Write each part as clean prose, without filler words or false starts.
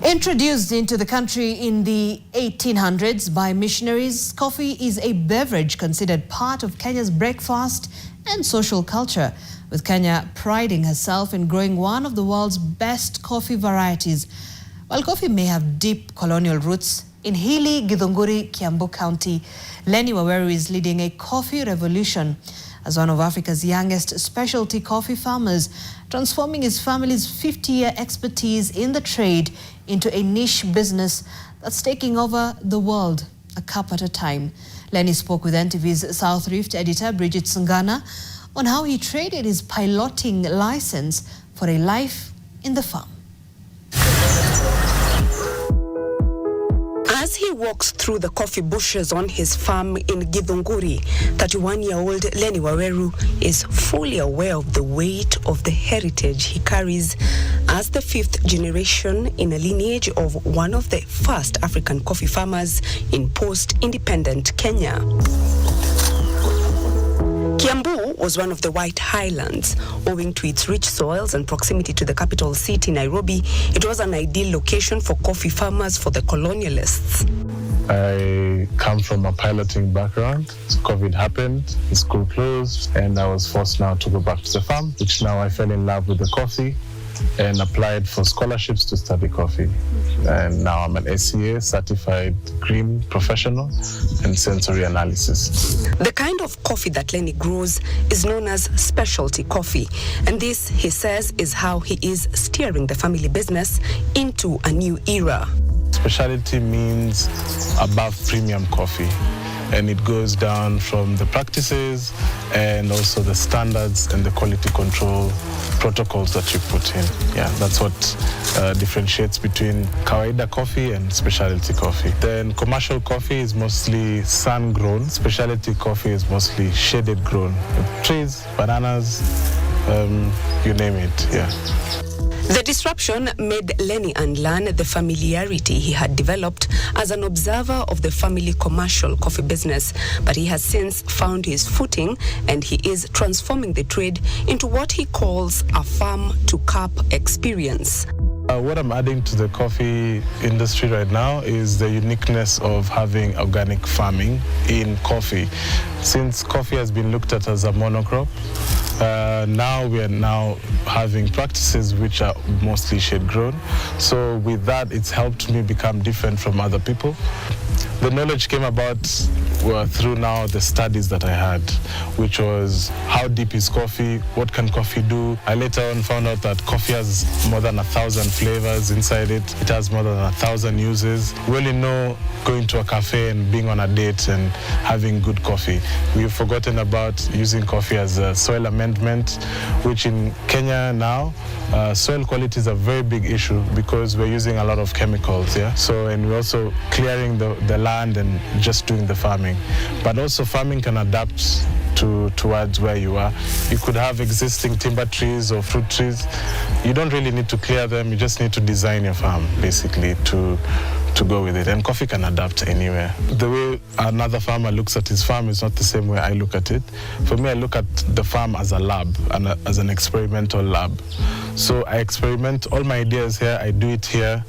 Introduced into the country in the 1800s by missionaries, coffee is a beverage considered part of Kenya's breakfast and social culture, with Kenya priding herself in growing one of the world's best coffee varieties. While coffee may have deep colonial roots, in Hili, Githunguri, Kiambu County, Lenny Waweru is leading a coffee revolution as one of Africa's youngest specialty coffee farmers, transforming his family's 50-year expertise in the trade into a niche business that's taking over the world a cup at a time. Lenny spoke with NTV's South Rift editor Bridget Sungana on how he traded his piloting license for a life in the farm. As he walks through the coffee bushes on his farm in Githunguri, 31-year-old Lenny Waweru is fully aware of the weight of the heritage he carries as the fifth generation in a lineage of one of the first African coffee farmers in post-independent Kenya. Kiambu was one of the White Highlands. Owing to its rich soils and proximity to the capital city, Nairobi, it was an ideal location for coffee farmers for the colonialists. I come from a piloting background. So COVID happened, the school closed, and I was forced now to go back to the farm, which now I fell in love with the coffee and applied for scholarships to study coffee. And now I'm an SCA certified green professional in sensory analysis. The kind of coffee that Lenny grows is known as specialty coffee. And this, he says, is how he is steering the family business into a new era. Specialty means above premium coffee. And it goes down from the practices and also the standards and the quality control protocols that you put in. Yeah, that's what differentiates between kawaida coffee and specialty coffee. Then commercial coffee is mostly sun-grown. Specialty coffee is mostly shaded grown. Trees, bananas, you name it, yeah. The disruption made Lenny unlearn the familiarity he had developed as an observer of the family commercial coffee business, but he has since found his footing and he is transforming the trade into what he calls a farm-to-cup experience. What I'm adding to the coffee industry right now is the uniqueness of having organic farming in coffee. Since coffee has been looked at as a monocrop, now we are having practices which are mostly shade grown. So with that, it's helped me become different from other people. The knowledge came about through now the studies that I had, which was how deep is coffee, what can coffee do. I later on found out that coffee has more than 1,000 flavors inside it. It has more than 1,000 uses. We only know going to a cafe and being on a date and having good coffee. We've forgotten about using coffee as a soil amendment, which in Kenya now, soil quality is a very big issue because we're using a lot of chemicals, yeah? So, and we're also clearing the land and just doing the farming. But also farming can adapt towards where you are. You could have existing timber trees or fruit trees. You don't really need to clear them, you just need to design your farm, basically, to go with it. And coffee can adapt anywhere. The way another farmer looks at his farm is not the same way I look at it. For me, I look at the farm as a lab, and as an experimental lab. So I experiment all my ideas here, I do it here.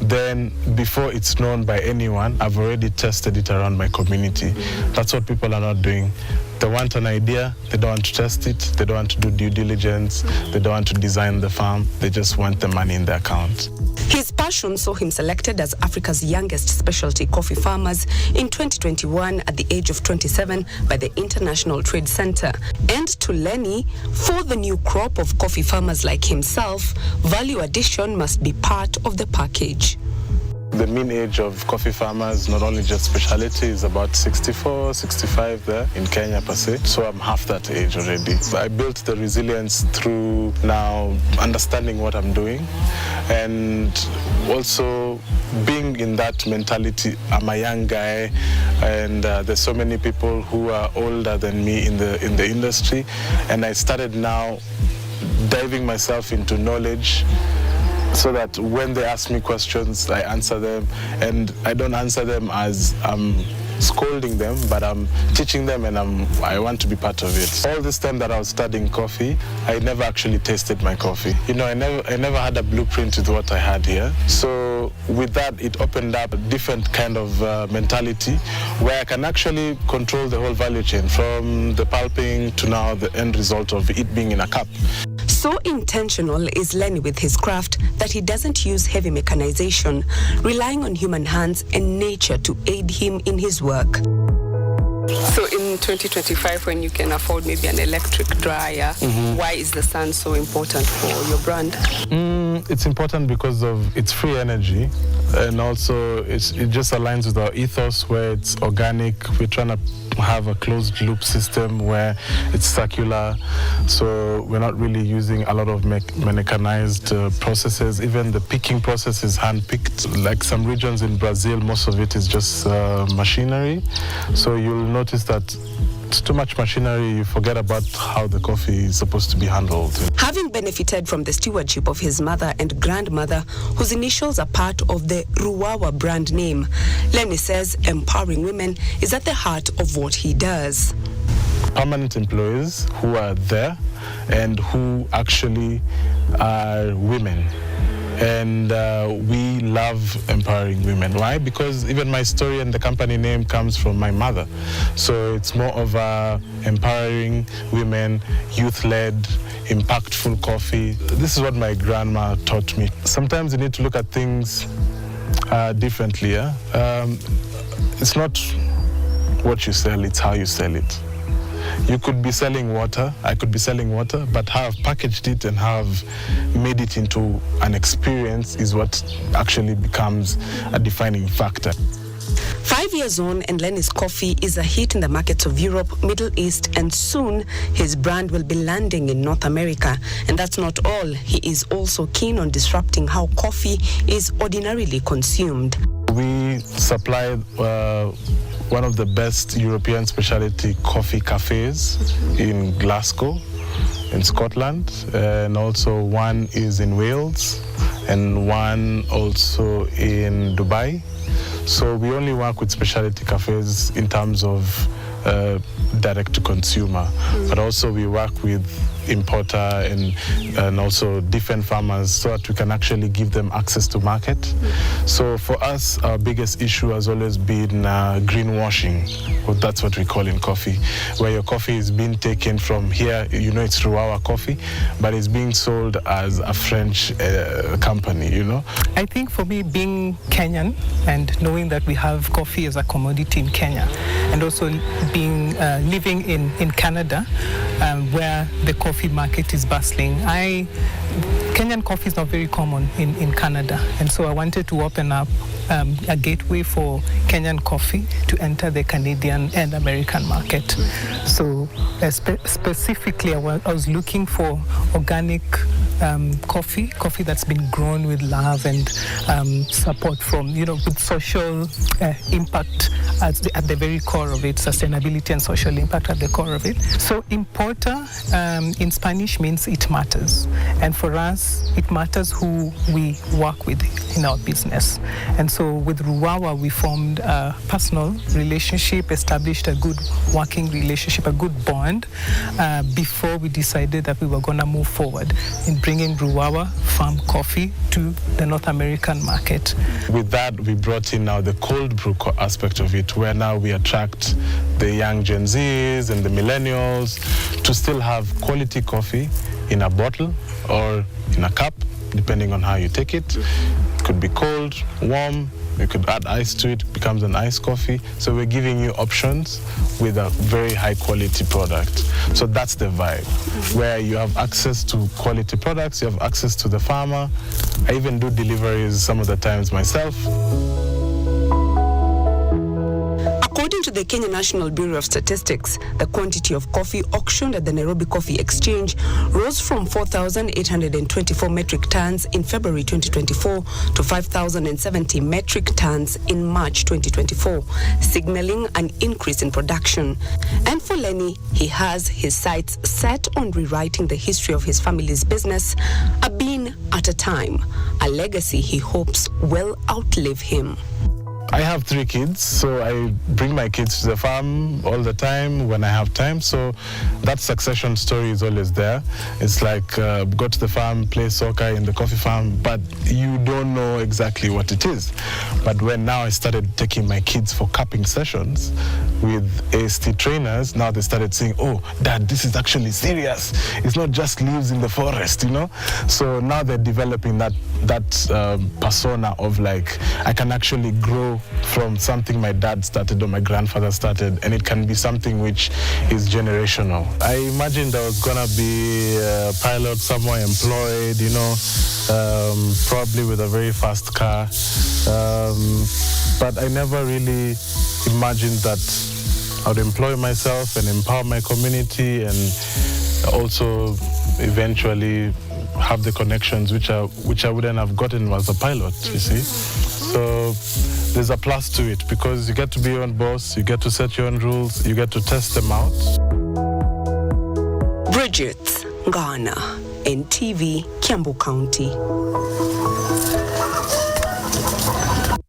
Then before it's known by anyone, I've already tested it around my community. That's what people are not doing. They want an idea, they don't want to test it, they don't want to do due diligence, they don't want to design the farm, they just want the money in the account. His passion saw him selected as Africa's youngest specialty coffee farmers in 2021 at the age of 27 by the International Trade Center. And to Lenny, for the new crop of coffee farmers like himself, value addition must be part of the package. The mean age of coffee farmers, not only just specialty, is about 64, 65 there in Kenya per se. So I'm half that age already. I built the resilience through now understanding what I'm doing and also being in that mentality. I'm a young guy and there's so many people who are older than me in the industry, and I started now diving myself into knowledge, so that when they ask me questions, I answer them, and I don't answer them as I'm scolding them, but I'm teaching them, and I want to be part of it. All this time that I was studying coffee, I never actually tasted my coffee. You know, I never had a blueprint with what I had here. So with that, it opened up a different kind of mentality where I can actually control the whole value chain, from the pulping to now the end result of it being in a cup. So intentional is Lenny with his craft that he doesn't use heavy mechanization, relying on human hands and nature to aid him in his work. So in 2025, when you can afford maybe an electric dryer, why is the sun so important for your brand? It's important because of its free energy, and also it just aligns with our ethos where it's organic. We're trying to have a closed loop system where it's circular, so we're not really using a lot of mechanized processes. Even the picking process is hand picked. Like some regions in Brazil, most of it is just machinery, so you'll notice that it's too much machinery, you forget about how the coffee is supposed to be handled. Having benefited from the stewardship of his mother and grandmother, whose initials are part of the Waweru brand name, Lenny says empowering women is at the heart of what he does. Permanent employees who are there and who actually are women. And we love empowering women. Why? Because even my story and the company name comes from my mother. So it's more of empowering women, youth-led, impactful coffee. This is what my grandma taught me. Sometimes you need to look at things differently. Yeah? It's not what you sell, it's how you sell it. You could be selling water, I could be selling water, but how I've packaged it and how I've made it into an experience is what actually becomes a defining factor. 5 years on, and Lenny's coffee is a hit in the markets of Europe, Middle East, and soon his brand will be landing in North America. And that's not all. He is also keen on disrupting how coffee is ordinarily consumed. We supply one of the best European specialty coffee cafes in Glasgow, in Scotland, and also one is in Wales, and one also in Dubai. So we only work with specialty cafes in terms of direct to consumer, but also we work with importer and also different farmers so that we can actually give them access to market. So for us, our biggest issue has always been greenwashing. Well, that's what we call in coffee, where your coffee is being taken from here, you know, it's Waweru coffee, but it's being sold as a French company, you know. I think for me, being Kenyan and knowing that we have coffee as a commodity in Kenya, and also being living in Canada, where the coffee market is bustling. Kenyan coffee is not very common in Canada, and so I wanted to open up a gateway for Kenyan coffee to enter the Canadian and American market. So specifically, I was looking for organic coffee that's been grown with love and support from, you know, with social impact at the very core of it, sustainability and social impact at the core of it. So importer in Spanish means it matters. And for us, it matters who we work with in our business. And so with Waweru, we formed a personal relationship, established a good working relationship, a good bond, before we decided that we were going to move forward in bringing Waweru farm coffee to the North American market. With that, we brought in now the cold brew aspect of it, where now we attract the young Gen Zs and the millennials to still have quality coffee in a bottle or in a cup, depending on how you take it. It could be cold, warm, you could add ice to it, it becomes an iced coffee. So we're giving you options with a very high quality product. So that's the vibe, where you have access to quality products, you have access to the farmer. I even do deliveries some of the times myself. According to the Kenya National Bureau of Statistics, the quantity of coffee auctioned at the Nairobi Coffee Exchange rose from 4,824 metric tons in February 2024 to 5,070 metric tons in March 2024, signaling an increase in production. And for Lenny, he has his sights set on rewriting the history of his family's business, a bean at a time, a legacy he hopes will outlive him. I have 3 kids, so I bring my kids to the farm all the time when I have time. So that succession story is always there. It's like go to the farm, play soccer in the coffee farm, but you don't know exactly what it is. But when now I started taking my kids for cupping sessions with AST trainers, now they started saying, oh, Dad, this is actually serious. It's not just leaves in the forest, you know? So now they're developing that persona of like, I can actually grow from something my dad started or my grandfather started, and it can be something which is generational. I imagined I was gonna be a pilot somewhere employed, you know, probably with a very fast car, but I never really imagined that I would employ myself and empower my community, and also eventually have the connections which I wouldn't have gotten as a pilot, you see. So there's a plus to it, because you get to be your own boss, you get to set your own rules, you get to test them out. Bridget, Ghana, NTV, Kiambu County.